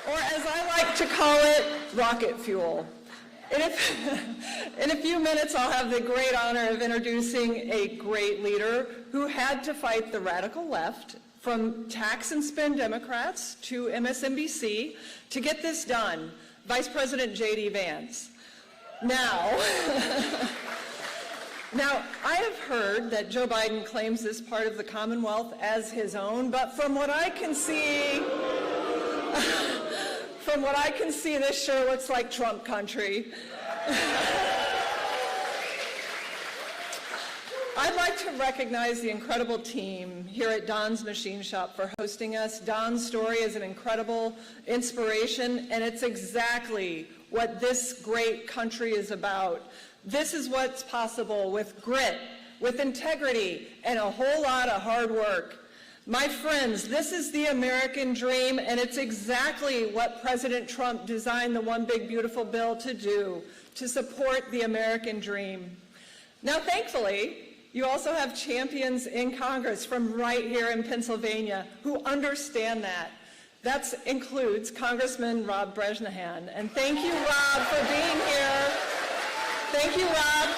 or as I like to call it, rocket fuel. In a few minutes, I'll have the great honor of introducing a great leader who had to fight the radical left, from tax and spend Democrats to MSNBC, to get this done, Vice President J.D. Vance. Now, I have heard that Joe Biden claims this part of the Commonwealth as his own, but from what I can see, this sure looks like Trump country. I'd like to recognize the incredible team here at Don's Machine Shop for hosting us. Don's story is an incredible inspiration, and it's exactly what this great country is about. This is what's possible with grit, with integrity, and a whole lot of hard work. My friends, this is the American dream, and it's exactly what President Trump designed the One Big Beautiful Bill to do, to support the American dream. Now, thankfully, you also have champions in Congress from right here in Pennsylvania who understand that. That includes Congressman Rob Bresnahan. And thank you, Rob, for being here. Thank you, Rob.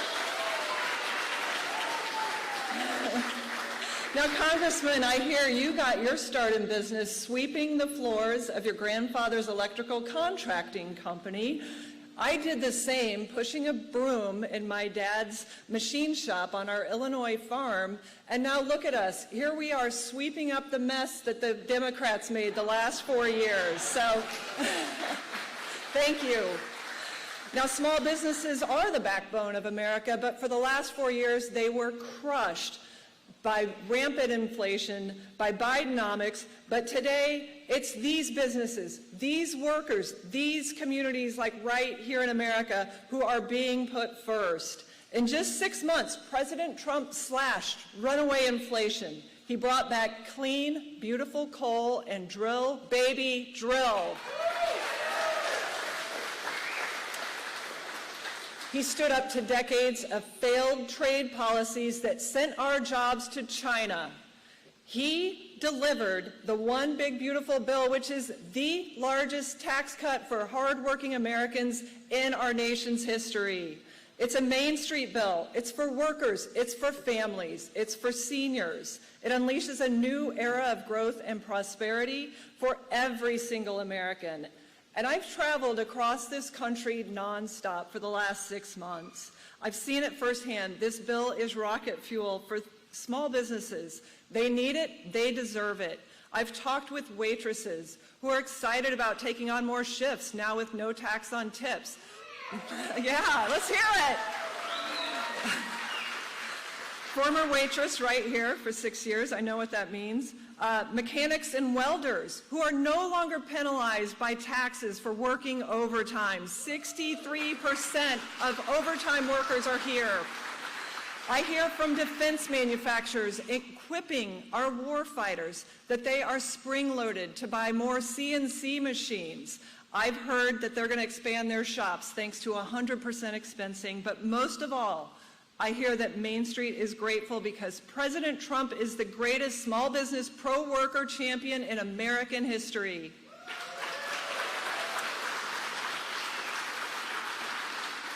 Now, Congressman, I hear you got your start in business sweeping the floors of your grandfather's electrical contracting company. I did the same, pushing a broom in my dad's machine shop on our Illinois farm, and now look at us. Here we are sweeping up the mess that the Democrats made the last 4 years. So, thank you. Now, small businesses are the backbone of America, but for the last 4 years, they were crushed by rampant inflation, by Bidenomics, but today it's these businesses, these workers, these communities like right here in America who are being put first. In just 6 months, President Trump slashed runaway inflation. He brought back clean, beautiful coal and drill, baby, drill. He stood up to decades of failed trade policies that sent our jobs to China. He delivered the One Big Beautiful Bill, which is the largest tax cut for hardworking Americans in our nation's history. It's a Main Street bill. It's for workers. It's for families. It's for seniors. It unleashes a new era of growth and prosperity for every single American. And I've traveled across this country nonstop for the last 6 months. I've seen it firsthand. This bill is rocket fuel for small businesses. They need it. They deserve it. I've talked with waitresses who are excited about taking on more shifts now with no tax on tips. Yeah, let's hear it. Former waitress right here for 6 years. I know what that means. Mechanics and welders who are no longer penalized by taxes for working overtime. 63% of overtime workers are here. I hear from defense manufacturers equipping our warfighters that they are spring-loaded to buy more CNC machines. I've heard that they're going to expand their shops thanks to 100% expensing, but most of all, I hear that Main Street is grateful because President Trump is the greatest small business pro-worker champion in American history.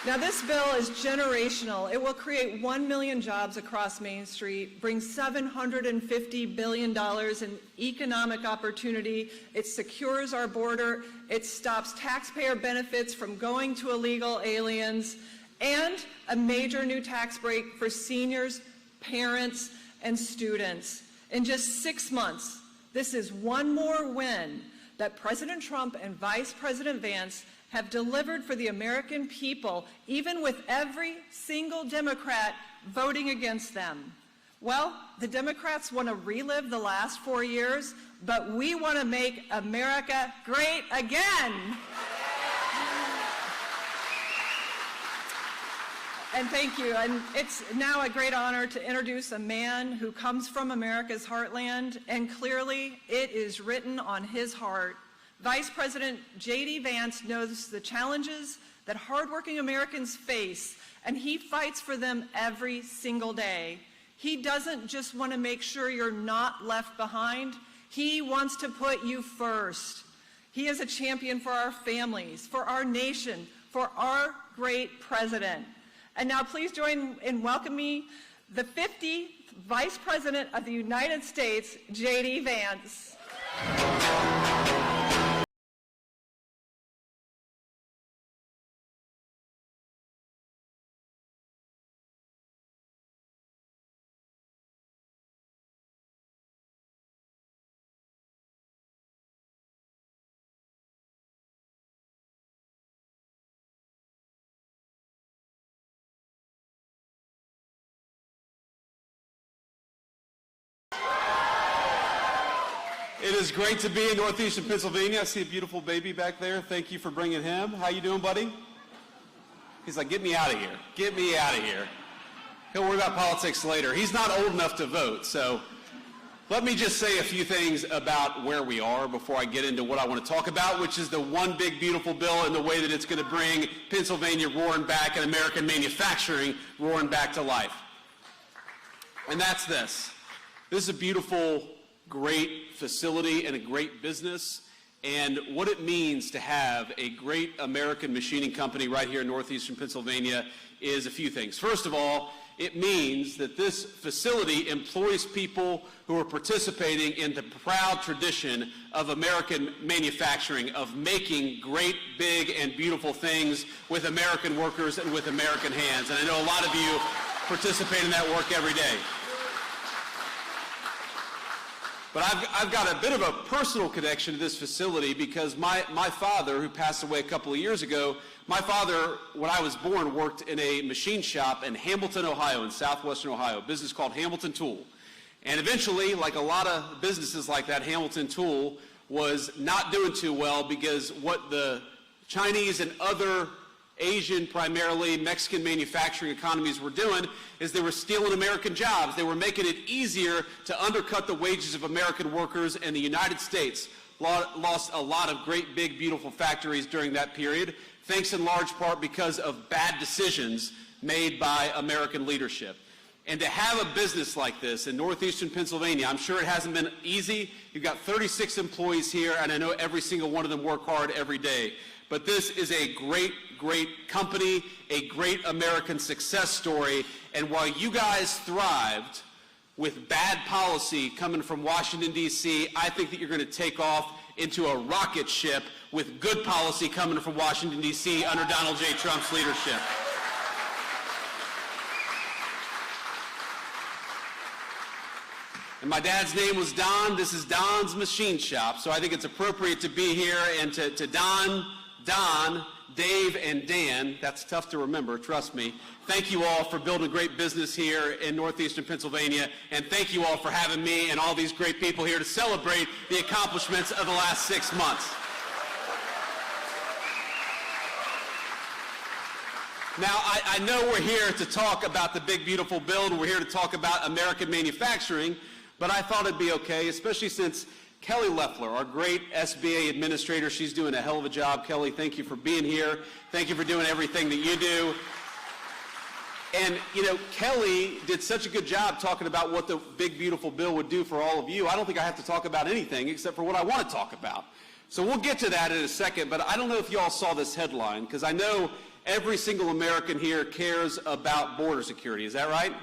Now, this bill is generational. It will create 1 million jobs across Main Street, bring $750 billion in economic opportunity. It secures our border. It stops taxpayer benefits from going to illegal aliens, and a major new tax break for seniors, parents, and students. In just 6 months, this is one more win that President Trump and Vice President Vance have delivered for the American people, even with every single Democrat voting against them. Well, the Democrats want to relive the last 4 years, but we want to make America great again. And thank you. And it's now a great honor to introduce a man who comes from America's heartland, and clearly it is written on his heart. Vice President J.D. Vance knows the challenges that hardworking Americans face, and he fights for them every single day. He doesn't just want to make sure you're not left behind. He wants to put you first. He is a champion for our families, for our nation, for our great president. And now please join in welcoming the 50th Vice President of the United States, JD Vance. It is great to be in Northeastern Pennsylvania. I see a beautiful baby back there. Thank you for bringing him. How you doing, buddy? He's like, get me out of here. Get me out of here. He'll worry about politics later. He's not old enough to vote, so let me just say a few things about where we are before I get into what I want to talk about, which is the one big beautiful bill and the way that it's going to bring Pennsylvania roaring back and American manufacturing roaring back to life. And that's this. This is a beautiful, great facility and a great business, and what it means to have a great American machining company right here in Northeastern Pennsylvania is a few things. First of all, it means that this facility employs people who are participating in the proud tradition of American manufacturing, of making great, big, and beautiful things with American workers and with American hands. And I know a lot of you participate in that work every day. But I've got a bit of a personal connection to this facility because my father, who passed away a couple of years ago, my father, when I was born, worked in a machine shop in Hamilton, Ohio, in southwestern Ohio, a business called Hamilton Tool. And eventually, like a lot of businesses like that, Hamilton Tool was not doing too well because what the Chinese and other Asian, primarily Mexican manufacturing economies were doing is they were stealing American jobs. They were making it easier to undercut the wages of American workers, and the United States lost a lot of great, big, beautiful factories during that period, thanks in large part because of bad decisions made by American leadership. And to have a business like this in Northeastern Pennsylvania, I'm sure it hasn't been easy. You've got 36 employees here, and I know every single one of them work hard every day. But this is a great, great company, a great American success story. And while you guys thrived with bad policy coming from Washington, D.C., I think that you're going to take off into a rocket ship with good policy coming from Washington, D.C. under Donald J. Trump's leadership. And my dad's name was Don. This is Don's Machine Shop, so I think it's appropriate to be here. And to Don, Dave, and Dan, that's tough to remember, trust me. Thank you all for building a great business here in Northeastern Pennsylvania, and thank you all for having me and all these great people here to celebrate the accomplishments of the last 6 months. Now, I know we're here to talk about the big, beautiful bill, and we're here to talk about American manufacturing, but I thought it'd be okay, especially since Kelly Loeffler, our great SBA administrator, she's doing a hell of a job. Kelly, thank you for being here. Thank you for doing everything that you do. And, you know, Kelly did such a good job talking about what the big, beautiful bill would do for all of you. I don't think I have to talk about anything except for what I want to talk about. So we'll get to that in a second, but I don't know if you all saw this headline, because I know every single American here cares about border security. Is that right?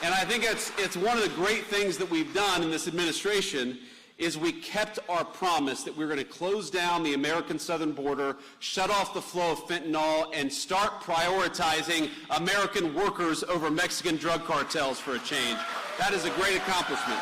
And I think it's one of the great things that we've done in this administration is we kept our promise that we were going to close down the American southern border, shut off the flow of fentanyl, and start prioritizing American workers over Mexican drug cartels for a change. That is a great accomplishment.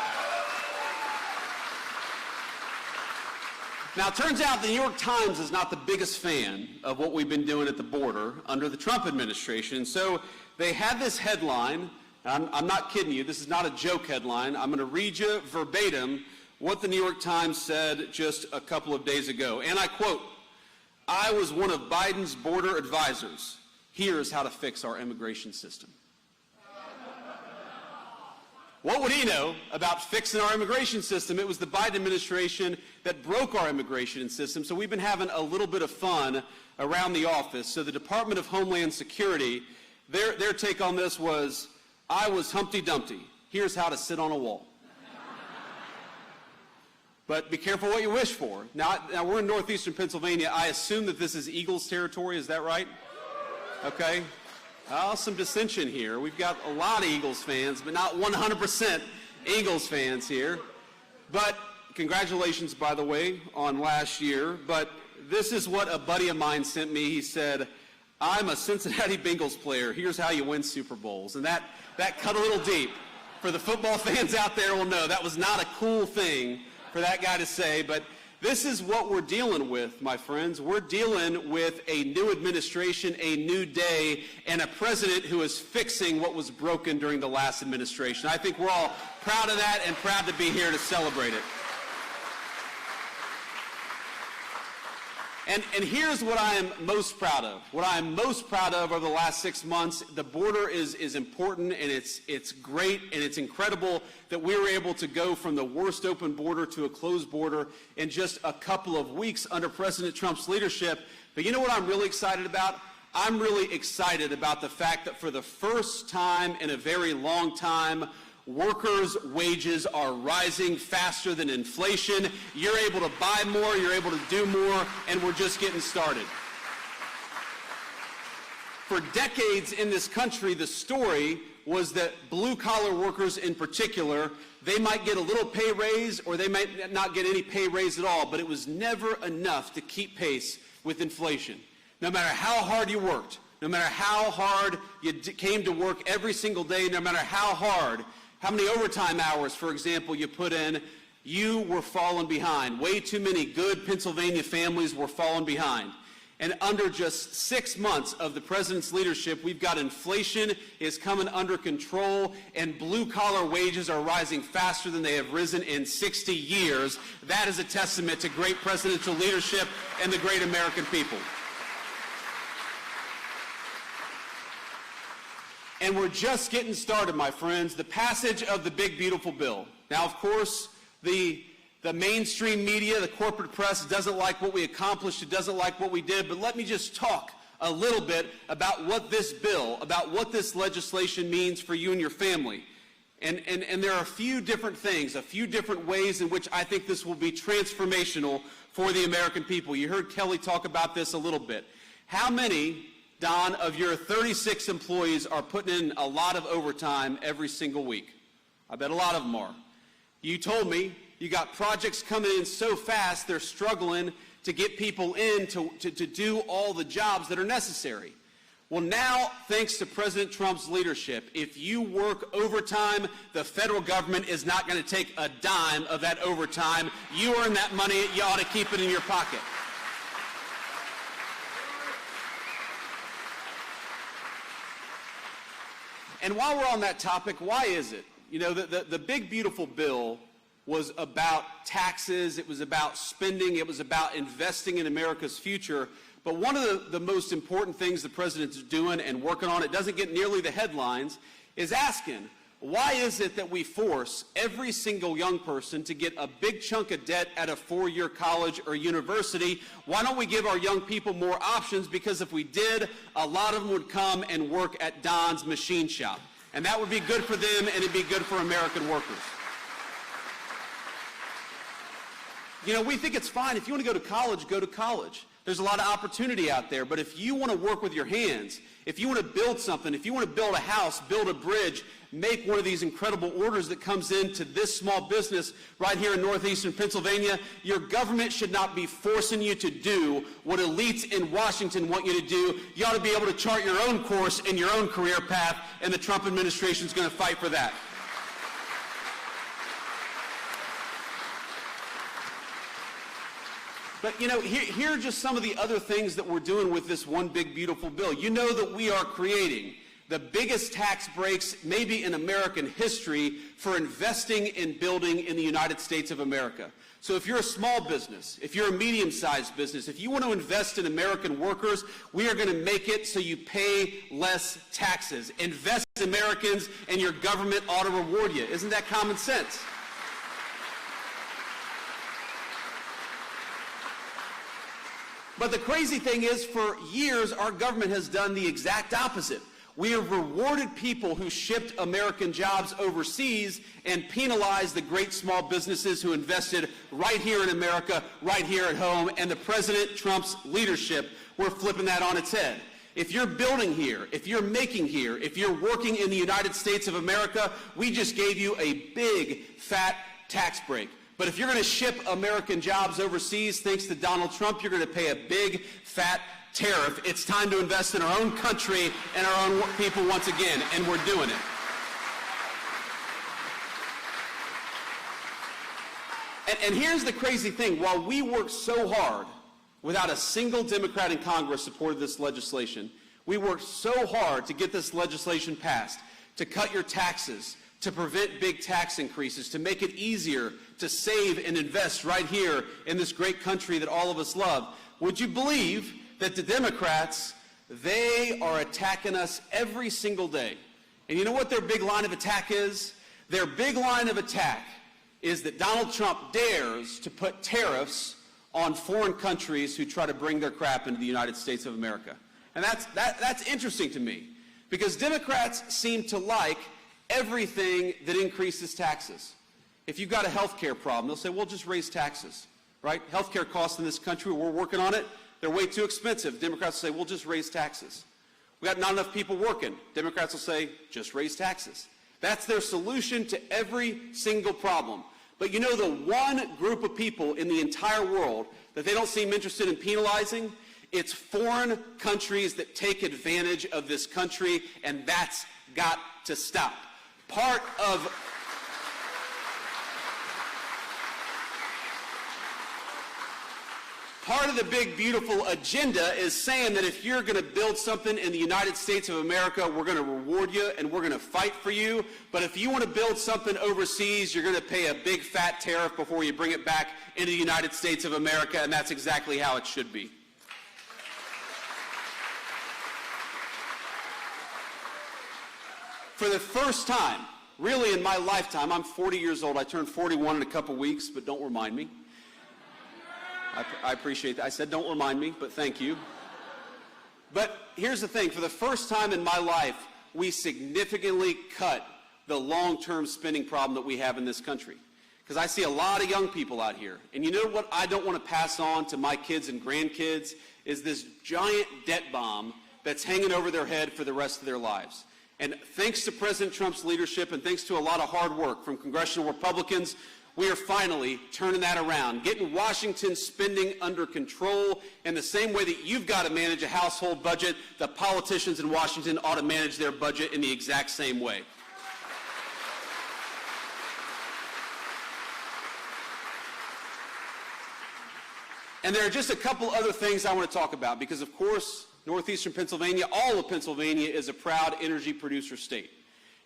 Now, it turns out the New York Times is not the biggest fan of what we've been doing at the border under the Trump administration. So they had this headline. I'm not kidding you. This is not a joke headline. I'm going to read you verbatim what the New York Times said just a couple of days ago. And I quote, "I was one of Biden's border advisors. Here's how to fix our immigration system." What would he know about fixing our immigration system? It was the Biden administration that broke our immigration system. So we've been having a little bit of fun around the office. So the Department of Homeland Security, their take on this was, "I was Humpty Dumpty. Here's how to sit on a wall." but be careful what you wish for. Now we're in northeastern Pennsylvania. I assume that this is Eagles territory. Is that right? Okay. Some dissension here. We've got a lot of Eagles fans, but not 100% Eagles fans here. But congratulations, by the way, on last year. But this is what a buddy of mine sent me. He said, "I'm a Cincinnati Bengals player. Here's how you win Super Bowls." And that cut a little deep. For the football fans out there will know that was not a cool thing for that guy to say. But this is what we're dealing with, my friends. We're dealing with a new administration, a new day, and a president who is fixing what was broken during the last administration. I think we're all proud of that and proud to be here to celebrate it. And here's what I am most proud of. What I am most proud of over the last 6 months, the border is important, and it's great, and it's incredible that we were able to go from the worst open border to a closed border in just a couple of weeks under President Trump's leadership. But you know what I'm really excited about? I'm really excited about the fact that for the first time in a very long time, workers' wages are rising faster than inflation. You're able to buy more, you're able to do more, and we're just getting started. For decades in this country, the story was that blue-collar workers in particular, they might get a little pay raise or they might not get any pay raise at all, but it was never enough to keep pace with inflation. No matter how hard you worked, no matter how hard you came to work every single day, no matter how many overtime hours, for example, you put in, you were falling behind. Way too many good Pennsylvania families were falling behind. And under just 6 months of the president's leadership, we've got inflation is coming under control, and blue-collar wages are rising faster than they have risen in 60 years. That is a testament to great presidential leadership and the great American people. And we're just getting started, my friends. The passage of the big, beautiful bill. Now, of course, the mainstream media, the corporate press, doesn't like what we accomplished. It doesn't like what we did. But let me just talk a little bit about what this bill, about what this legislation means for you and your family. And there are a few different things, a few different ways in which I think this will be transformational for the American people. You heard Kelly talk about this a little bit. How many, Don, of your 36 employees are putting in a lot of overtime every single week? I bet a lot of them are. You told me you got projects coming in so fast they're struggling to get people in to do all the jobs that are necessary. Well, now, thanks to President Trump's leadership, if you work overtime, the federal government is not going to take a dime of that overtime. You earn that money, you ought to keep it in your pocket. And while we're on that topic, why is it? You know, the big, beautiful bill was about taxes, it was about spending, it was about investing in America's future. But one of the most important things the president's doing and working on, it doesn't get nearly the headlines, is asking, why is it that we force every single young person to get a big chunk of debt at a 4-year college or university? Why don't we give our young people more options? Because if we did, a lot of them would come and work at Don's machine shop. And that would be good for them, and it'd be good for American workers. You know, we think it's fine. If you want to go to college, go to college. There's a lot of opportunity out there. But if you want to work with your hands, if you want to build something, if you want to build a house, build a bridge, make one of these incredible orders that comes into this small business right here in northeastern Pennsylvania, your government should not be forcing you to do what elites in Washington want you to do. You ought to be able to chart your own course and your own career path, and the Trump administration is going to fight for that. But, you know, here are just some of the other things that we're doing with this one big, beautiful bill. You know that we are creating the biggest tax breaks maybe in American history for investing in building in the United States of America. So if you're a small business, if you're a medium-sized business, if you want to invest in American workers, we are going to make it so you pay less taxes. Invest in Americans and your government ought to reward you. Isn't that common sense? But the crazy thing is, for years, our government has done the exact opposite. We have rewarded people who shipped American jobs overseas and penalized the great small businesses who invested right here in America, right here at home, and the President Trump's leadership, we're flipping that on its head. If you're building here, if you're making here, if you're working in the United States of America, we just gave you a big, fat tax break. But if you're going to ship American jobs overseas, thanks to Donald Trump, you're going to pay a big, fat tariff. It's time to invest in our own country and our own people once again, and we're doing it. And here's the crazy thing. While we worked so hard, without a single Democrat in Congress supported this legislation, we worked so hard to get this legislation passed, to cut your taxes, to prevent big tax increases, to make it easier to save and invest right here in this great country that all of us love. Would you believe that the Democrats, they are attacking us every single day? And you know what their big line of attack is? Their big line of attack is that Donald Trump dares to put tariffs on foreign countries who try to bring their crap into the United States of America. And that's interesting to me, because Democrats seem to like everything that increases taxes. If you've got a health care problem, they'll say, well, just raise taxes, right? Health care costs in this country, we're working on it. They're way too expensive. Democrats will say, we'll just raise taxes. We got not enough people working. Democrats will say, just raise taxes. That's their solution to every single problem. But you know the one group of people in the entire world that they don't seem interested in penalizing? It's foreign countries that take advantage of this country, and that's got to stop. Part of the big, beautiful agenda is saying that if you're going to build something in the United States of America, we're going to reward you and we're going to fight for you. But if you want to build something overseas, you're going to pay a big, fat tariff before you bring it back into the United States of America, and that's exactly how it should be. For the first time, really in my lifetime, I'm 40 years old. I turned 41 in a couple weeks, but don't remind me. I appreciate that. I said don't remind me, but thank you. But here's the thing. For the first time in my life, we significantly cut the long-term spending problem that we have in this country. Because I see a lot of young people out here. And you know what I don't want to pass on to my kids and grandkids is this giant debt bomb that's hanging over their head for the rest of their lives. And thanks to President Trump's leadership and thanks to a lot of hard work from congressional Republicans, we are finally turning that around, getting Washington's spending under control in the same way that you've got to manage a household budget. The politicians in Washington ought to manage their budget in the exact same way. And there are just a couple other things I want to talk about because, of course, northeastern Pennsylvania, all of Pennsylvania is a proud energy producer state.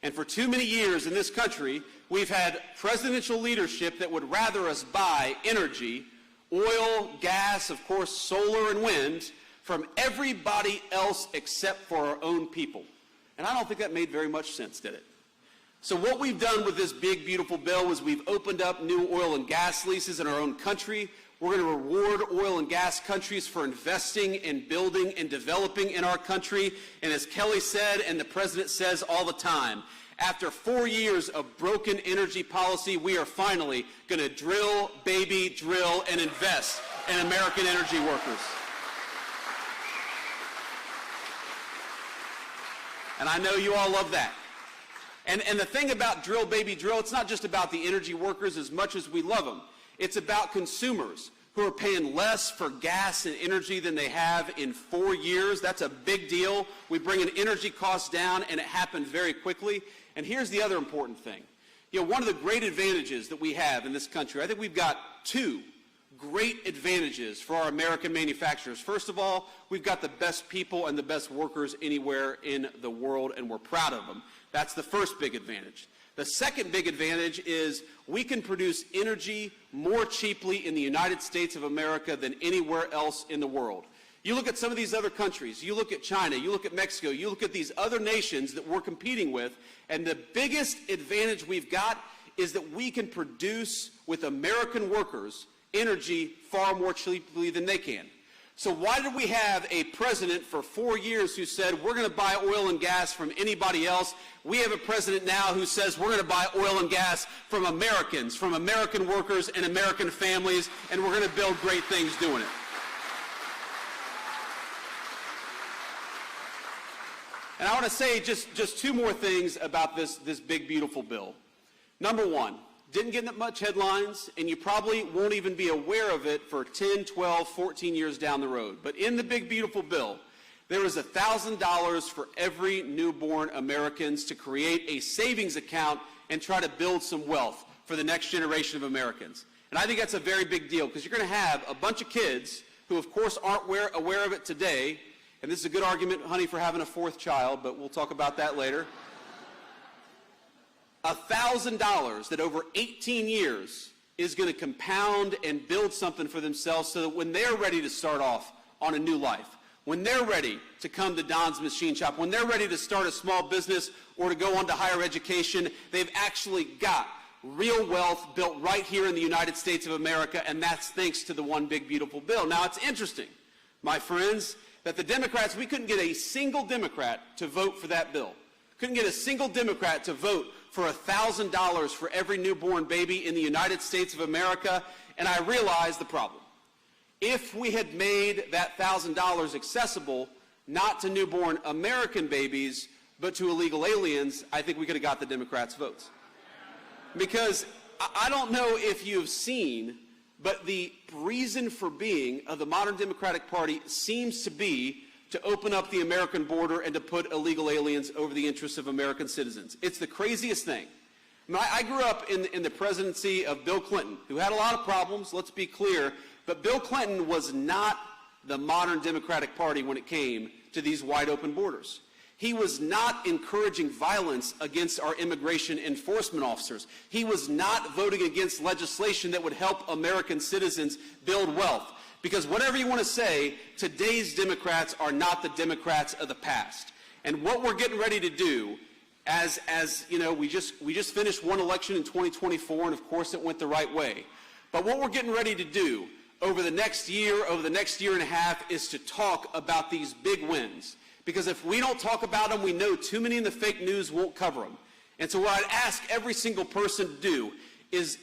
And for too many years in this country, we've had presidential leadership that would rather us buy energy, oil, gas, of course, solar and wind, from everybody else except for our own people. And I don't think that made very much sense, did it? So what we've done with this big, beautiful bill is we've opened up new oil and gas leases in our own country. We're going to reward oil and gas countries for investing and building and developing in our country. And as Kelly said, and the president says all the time, after 4 years of broken energy policy, we are finally going to drill, baby, drill, and invest in American energy workers. And I know you all love that. And the thing about drill, baby, drill, it's not just about the energy workers as much as we love them. It's about consumers who are paying less for gas and energy than they have in 4 years. That's a big deal. We bring in energy costs down, and it happened very quickly. And here's the other important thing. You know, one of the great advantages that we have in this country, I think we've got two great advantages for our American manufacturers. First of all, we've got the best people and the best workers anywhere in the world, and we're proud of them. That's the first big advantage. The second big advantage is we can produce energy more cheaply in the United States of America than anywhere else in the world. You look at some of these other countries, you look at China, you look at Mexico, you look at these other nations that we're competing with, and the biggest advantage we've got is that we can produce with American workers energy far more cheaply than they can. So why did we have a president for 4 years who said we're going to buy oil and gas from anybody else? We have a president now who says we're going to buy oil and gas from Americans, from American workers and American families, and we're going to build great things doing it. And I want to say just two more things about this big, beautiful bill. Number one, didn't get much headlines, and you probably won't even be aware of it for 10, 12, 14 years down the road. But in the big, beautiful bill, there is $1,000 for every newborn Americans to create a savings account and try to build some wealth for the next generation of Americans. And I think that's a very big deal, because you're going to have a bunch of kids who, of course, aren't aware of it today. And this is a good argument, honey, for having a fourth child, but we'll talk about that later. $1,000 that over 18 years is going to compound and build something for themselves so that when they're ready to start off on a new life, when they're ready to come to Don's Machine Shop, when they're ready to start a small business or to go on to higher education, they've actually got real wealth built right here in the United States of America, and that's thanks to the one big, beautiful bill. Now, it's interesting, my friends, that the Democrats, we couldn't get a single Democrat to vote for that bill. Couldn't get a single Democrat to vote for $1,000 for every newborn baby in the United States of America, and I realized the problem. If we had made that $1,000 accessible, not to newborn American babies, but to illegal aliens, I think we could have got the Democrats' votes. Because I don't know if you've seen, but the reason for being of the modern Democratic Party seems to be to open up the American border and to put illegal aliens over the interests of American citizens. It's the craziest thing. I grew up in the presidency of Bill Clinton, who had a lot of problems, let's be clear, but Bill Clinton was not the modern Democratic Party when it came to these wide-open borders. He was not encouraging violence against our immigration enforcement officers. He was not voting against legislation that would help American citizens build wealth. Because whatever you want to say, today's Democrats are not the Democrats of the past. And what we're getting ready to do, as you know, we just finished one election in 2024, and of course it went the right way. But what we're getting ready to do over the next year and a half, is to talk about these big wins. Because if we don't talk about them, we know too many in the fake news won't cover them. And so what I'd ask every single person to do is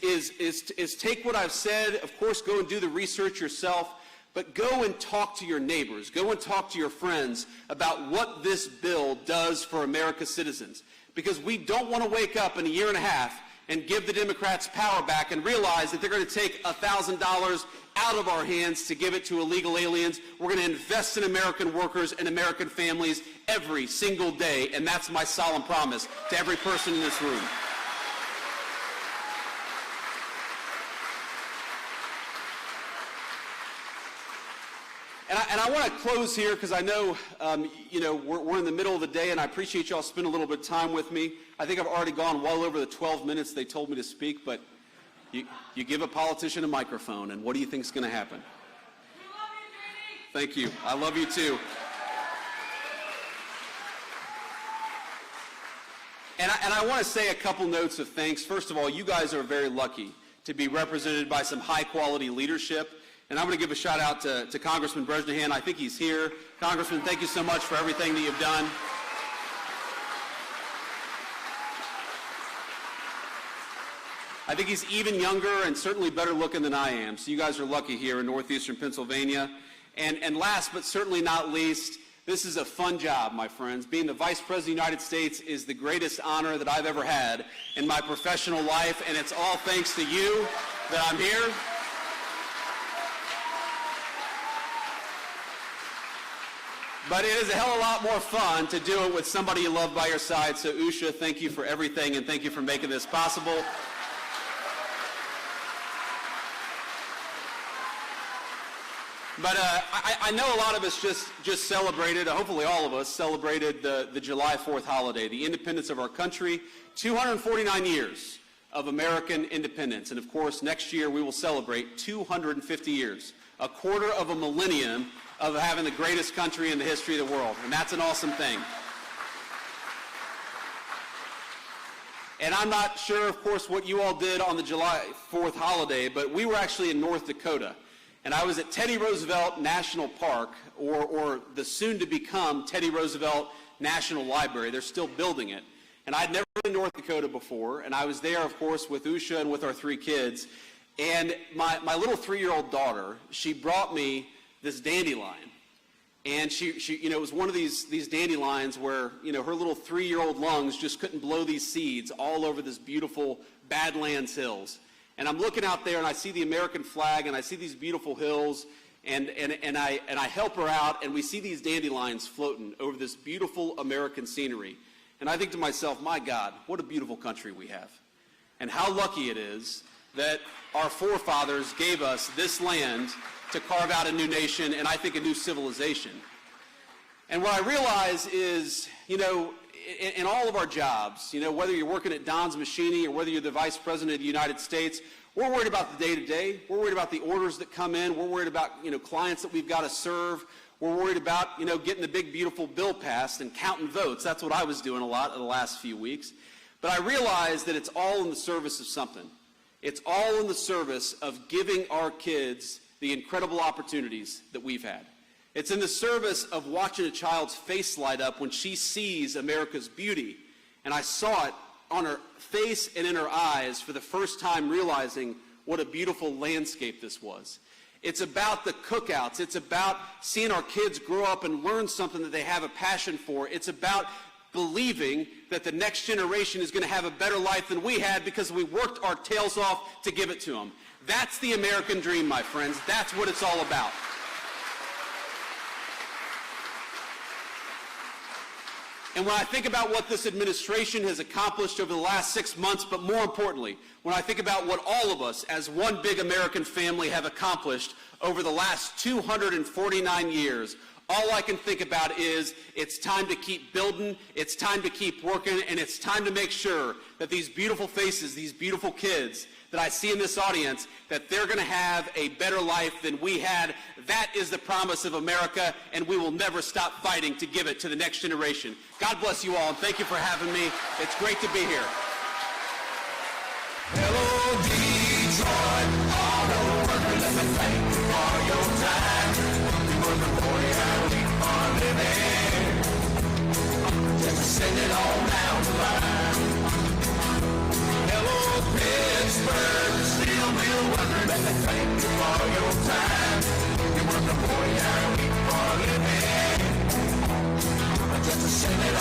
take what I've said, of course, go and do the research yourself, but go and talk to your neighbors, go and talk to your friends about what this bill does for America's citizens. Because we don't want to wake up in a year and a half and give the Democrats power back and realize that they're going to take $1,000 out of our hands to give it to illegal aliens. We're going to invest in American workers and American families every single day, and that's my solemn promise to every person in this room. And I want to close here because I know, we're in the middle of the day, and I appreciate y'all spending a little bit of time with me. I think I've already gone well over the 12 minutes they told me to speak, but you give a politician a microphone, and what do you think is going to happen? We love you, JD. Thank you. I love you too. And I want to say a couple notes of thanks. First of all, you guys are very lucky to be represented by some high-quality leadership. And I'm going to give a shout out to Congressman Bresnahan. I think he's here. Congressman, thank you so much for everything that you've done. I think he's even younger and certainly better looking than I am. So you guys are lucky here in northeastern Pennsylvania. And last but certainly not least, this is a fun job, my friends. Being the Vice President of the United States is the greatest honor that I've ever had in my professional life, and it's all thanks to you that I'm here. But it is a hell of a lot more fun to do it with somebody you love by your side. So, Usha, thank you for everything, and thank you for making this possible. But I know a lot of us just celebrated, hopefully all of us, celebrated the July 4th holiday, the independence of our country, 249 years of American independence. And, of course, next year we will celebrate 250 years, a quarter of a millennium of having the greatest country in the history of the world. And that's an awesome thing. And I'm not sure, of course, what you all did on the July 4th holiday, but we were actually in North Dakota. And I was at Teddy Roosevelt National Park, or the soon-to-become Teddy Roosevelt National Library. They're still building it. And I'd never been to North Dakota before, and I was there, of course, with Usha and with our 3 kids. And my little 3-year-old daughter, she brought me this dandelion. And she it was one of these dandelions where, her little 3-year-old lungs just couldn't blow these seeds all over this beautiful Badlands hills. And I'm looking out there and I see the American flag and I see these beautiful hills and I help her out and we see these dandelions floating over this beautiful American scenery. And I think to myself, my God, what a beautiful country we have. And how lucky it is that our forefathers gave us this land to carve out a new nation and I think a new civilization. And what I realize is, in all of our jobs, whether you're working at Don's Machinery or whether you're the Vice President of the United States, we're worried about the day-to-day. We're worried about the orders that come in. We're worried about, clients that we've got to serve. We're worried about, getting the big, beautiful bill passed and counting votes. That's what I was doing a lot in the last few weeks. But I realize that it's all in the service of something. It's all in the service of giving our kids the incredible opportunities that we've had. It's in the service of watching a child's face light up when she sees America's beauty. And I saw it on her face and in her eyes for the first time, realizing what a beautiful landscape this was. It's about the cookouts. It's about seeing our kids grow up and learn something that they have a passion for. It's about believing that the next generation is going to have a better life than we had because we worked our tails off to give it to them. That's the American dream, my friends. That's what it's all about. And when I think about what this administration has accomplished over the last 6 months, but more importantly, when I think about what all of us as one big American family have accomplished over the last 249 years, all I can think about is it's time to keep building, it's time to keep working, and it's time to make sure that these beautiful faces, these beautiful kids that I see in this audience, that they're going to have a better life than we had. That is the promise of America, and we will never stop fighting to give it to the next generation. God bless you all, and thank you for having me. It's great to be here. Hello, Detroit, all the workers, let me thank you for your time.